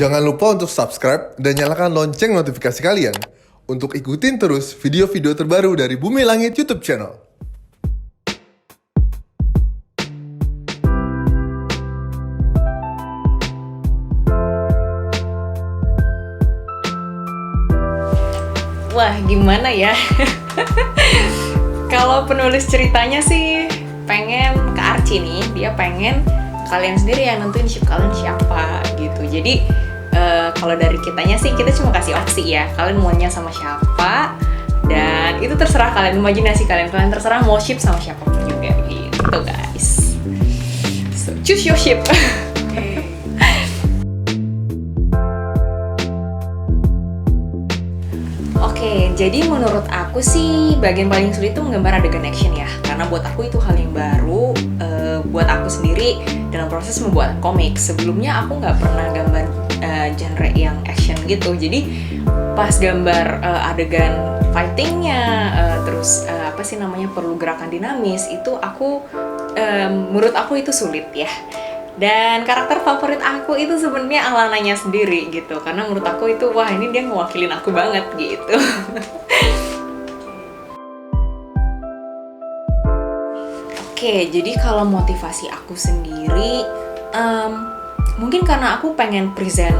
Jangan lupa untuk subscribe dan nyalakan lonceng notifikasi kalian untuk ikutin terus video-video terbaru dari Bumi Langit YouTube channel. Wah, gimana ya? Kalau penulis ceritanya sih pengen ke Archie nih, dia pengen kalian sendiri yang nentuin ship kalian siapa gitu. Jadi kalau dari kitanya sih kita cuma kasih opsi ya, kalian maunya sama siapa, dan itu terserah kalian, imajinasi kalian terserah mau ship sama siapapun juga gitu guys. So choose your ship. Oke, jadi menurut aku sih bagian paling sulit itu menggambar adegan action ya, karena buat aku itu hal yang baru buat aku sendiri dalam proses membuat komik. Sebelumnya aku nggak pernah gambar genre yang action gitu, jadi pas gambar adegan fightingnya, terus perlu gerakan dinamis, itu menurut aku itu sulit ya. Dan karakter favorit aku itu sebenarnya Alananya sendiri gitu, karena menurut aku itu wah ini dia ngewakilin aku banget gitu. Oke, jadi kalau motivasi aku sendiri mungkin karena aku pengen present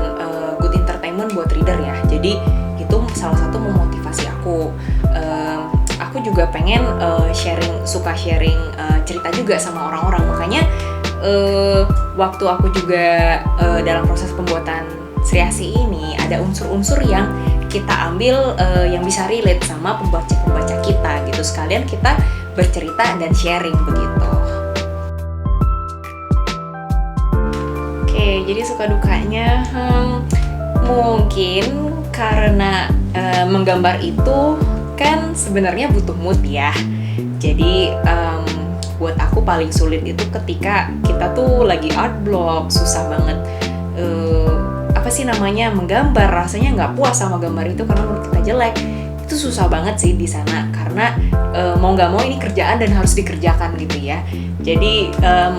good entertainment buat reader ya, jadi itu salah satu memotivasi aku. Aku juga pengen suka sharing cerita juga sama orang-orang, makanya waktu aku juga dalam proses pembuatan Sriasih ini ada unsur-unsur yang kita ambil yang bisa relate sama pembaca kita gitu, sekalian kita bercerita dan sharing begitu. Oke, jadi suka dukanya mungkin karena menggambar itu kan sebenarnya butuh mood ya. Jadi buat aku paling sulit itu ketika kita tuh lagi art block, susah banget menggambar, rasanya nggak puas sama gambar itu karena menurut kita jelek. Itu susah banget sih di sana, karena mau nggak mau ini kerjaan dan harus dikerjakan gitu ya. Jadi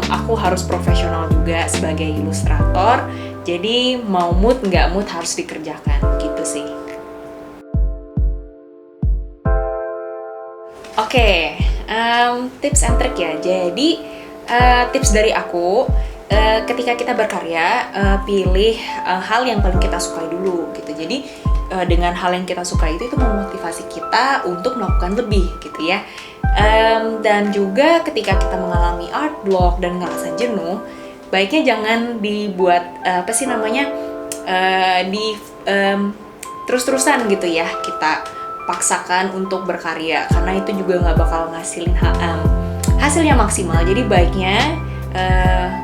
aku harus profesional juga sebagai ilustrator, jadi mau mood nggak mood harus dikerjakan gitu sih. Oke, tips and trick ya. Jadi tips dari aku, ketika kita berkarya, pilih hal yang paling kita sukai dulu gitu. Jadi dengan hal yang kita suka itu memotivasi kita untuk melakukan lebih gitu ya. Dan juga ketika kita mengalami art block dan ngerasa jenuh, baiknya jangan dibuat terus-terusan gitu ya, kita paksakan untuk berkarya, karena itu juga nggak bakal ngasilin hasil yang maksimal. Jadi baiknya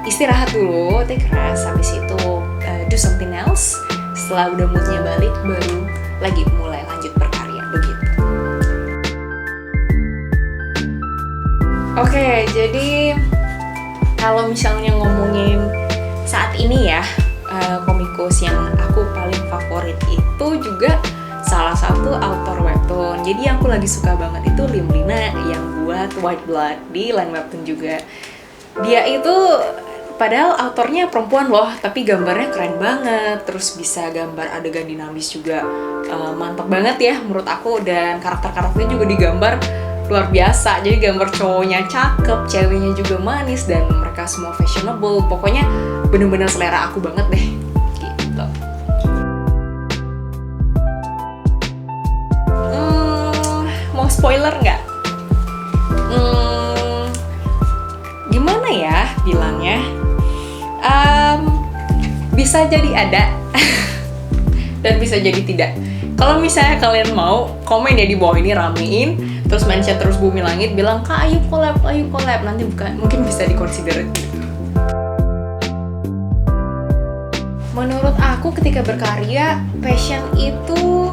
istirahat dulu, take rest, habis itu do something else. Setelah udah moodnya balik, baru lagi mulai lanjut berkarya begitu. Oke, jadi kalau misalnya ngomongin saat ini ya, komikus yang aku paling favorit itu juga salah satu author webtoon. Jadi yang aku lagi suka banget itu Lim Lina yang buat White Blood di line webtoon juga. Dia itu padahal autornya perempuan loh, tapi gambarnya keren banget. Terus bisa gambar adegan dinamis juga mantap banget ya menurut aku, dan karakter-karakternya juga digambar luar biasa. Jadi gambar cowoknya cakep, ceweknya juga manis, dan mereka semua fashionable. Pokoknya bener-bener selera aku banget deh gitu. Mau spoiler nggak? Gimana ya bilangnya? Bisa jadi ada dan bisa jadi tidak. Kalau misalnya kalian mau, komen ya di bawah ini, ramein, terus mention terus Bumi Langit, bilang Kak ayo collab, nanti mungkin bisa dikonsider. Menurut aku ketika berkarya, passion itu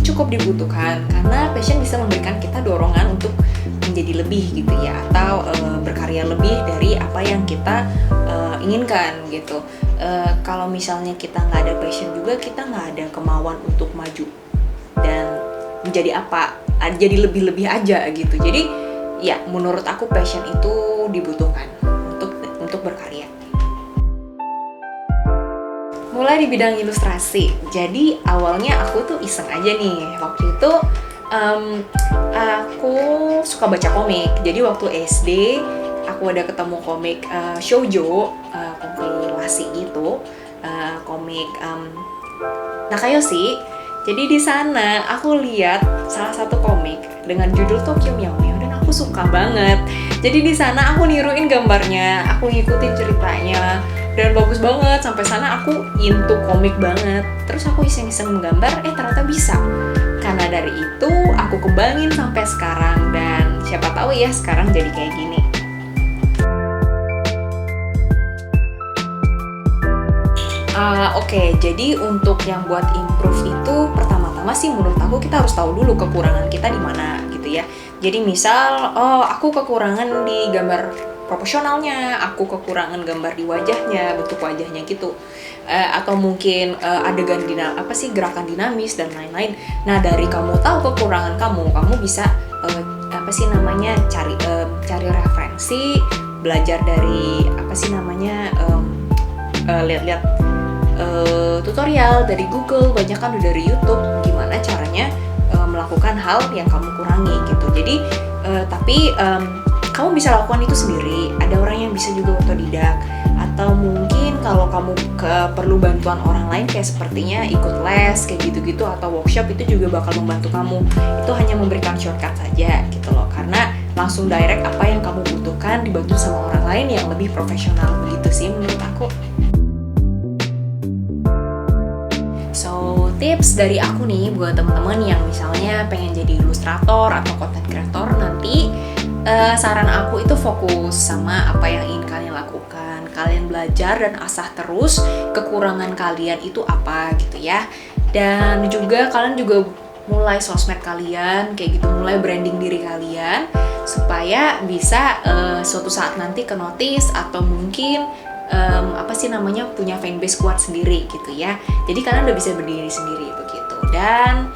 cukup dibutuhkan, karena passion bisa memberikan kita dorongan untuk menjadi lebih gitu ya, atau berkarya lebih dari apa yang kita inginkan gitu. Kalau misalnya kita nggak ada passion juga, kita nggak ada kemauan untuk maju dan menjadi apa, jadi lebih-lebih aja gitu. Jadi ya menurut aku passion itu dibutuhkan untuk berkarya. Mulai di bidang ilustrasi. Jadi awalnya aku tuh iseng aja nih. Waktu itu aku suka baca komik. Jadi waktu SD aku ada ketemu komik shoujo, kompilasi gitu, komik Nakayoshi. Jadi di sana aku lihat salah satu komik dengan judul Tokyo Meow Meow dan aku suka banget. Jadi di sana aku niruin gambarnya, aku ngikutin ceritanya dan bagus banget. Sampai sana aku into komik banget. Terus aku iseng-iseng menggambar, ternyata bisa. Karena dari itu aku kembangin sampai sekarang dan siapa tahu ya sekarang jadi kayak gini. Oke, jadi untuk yang buat improve itu pertama-tama sih menurut aku kita harus tahu dulu kekurangan kita di mana gitu ya. Jadi misal, aku kekurangan di gambar proporsionalnya, aku kekurangan gambar di wajahnya, bentuk wajahnya gitu. Atau mungkin adegan gerakan dinamis dan lain-lain. Nah, dari kamu tahu kekurangan kamu bisa cari referensi, belajar dari lihat-lihat tutorial dari Google, banyak kan dari YouTube gimana caranya melakukan hal yang kamu kurangi gitu. Jadi kamu bisa lakukan itu sendiri. Ada orang yang bisa juga otodidak, atau mungkin kalau kamu perlu bantuan orang lain kayak sepertinya ikut les kayak gitu-gitu atau workshop, itu juga bakal membantu kamu. Itu hanya memberikan shortcut saja gitu loh, karena langsung direct apa yang kamu butuhkan dibantu sama orang lain yang lebih profesional, begitu sih menurut aku. Tips dari aku nih buat teman-teman yang misalnya pengen jadi ilustrator atau content creator nanti, saran aku itu fokus sama apa yang ingin kalian lakukan. Kalian belajar dan asah terus kekurangan kalian itu apa gitu ya. Dan juga kalian juga mulai sosmed kalian kayak gitu, mulai branding diri kalian supaya bisa suatu saat nanti ke notice atau mungkin punya fanbase kuat sendiri gitu ya. Jadi kalian udah bisa berdiri sendiri begitu. Dan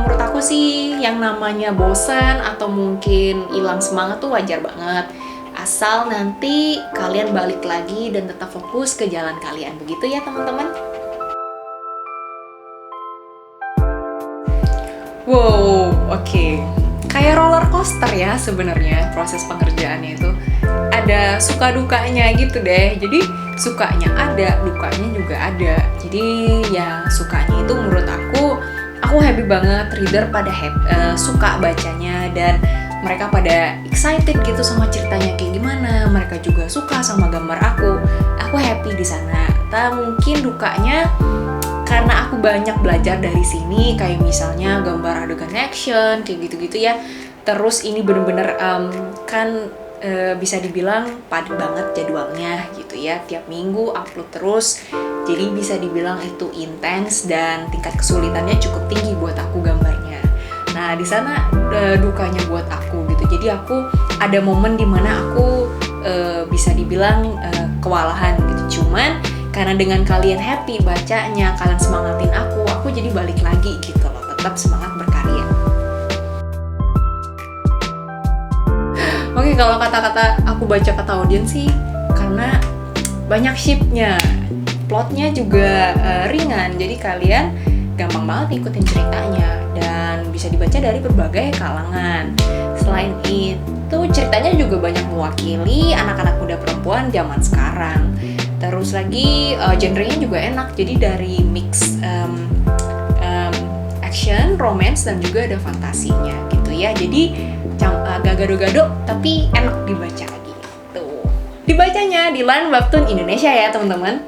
menurut aku sih yang namanya bosan atau mungkin hilang semangat tuh wajar banget, asal nanti kalian balik lagi dan tetap fokus ke jalan kalian, begitu ya teman-teman. Wow, oke. Kayak roller coaster ya sebenarnya proses pengerjaannya itu. Ada suka dukanya gitu deh. Jadi sukanya ada, dukanya juga ada. Jadi ya sukanya itu menurut aku happy banget, reader pada suka bacanya dan mereka pada excited gitu sama ceritanya kayak gimana. Mereka juga suka sama gambar aku happy di sana. Mungkin dukanya karena aku banyak belajar dari sini, kayak misalnya gambar adegan action kayak gitu-gitu ya. Terus ini bener-bener bisa dibilang padat banget jadwalnya gitu ya, tiap minggu upload terus. Jadi bisa dibilang itu intens dan tingkat kesulitannya cukup tinggi buat aku gambarnya. Nah di sana dukanya buat aku gitu. Jadi aku ada momen dimana aku bisa dibilang kewalahan gitu. Cuman karena dengan kalian happy bacanya, kalian semangatin aku jadi balik lagi gitu loh, tetap semangat berkarya. Oke, kalau kata-kata aku baca kata audiens sih, karena banyak shift-nya, plotnya juga ringan, jadi kalian gampang banget ikutin ceritanya dan bisa dibaca dari berbagai kalangan. Selain itu, ceritanya juga banyak mewakili anak-anak muda perempuan zaman sekarang. Terus lagi genrenya juga enak, jadi dari mix action, romance, dan juga ada fantasinya gitu ya. Jadi agak gado-gado tapi enak dibaca gitu. Dibacanya di LAN Webtoon Indonesia ya teman-teman.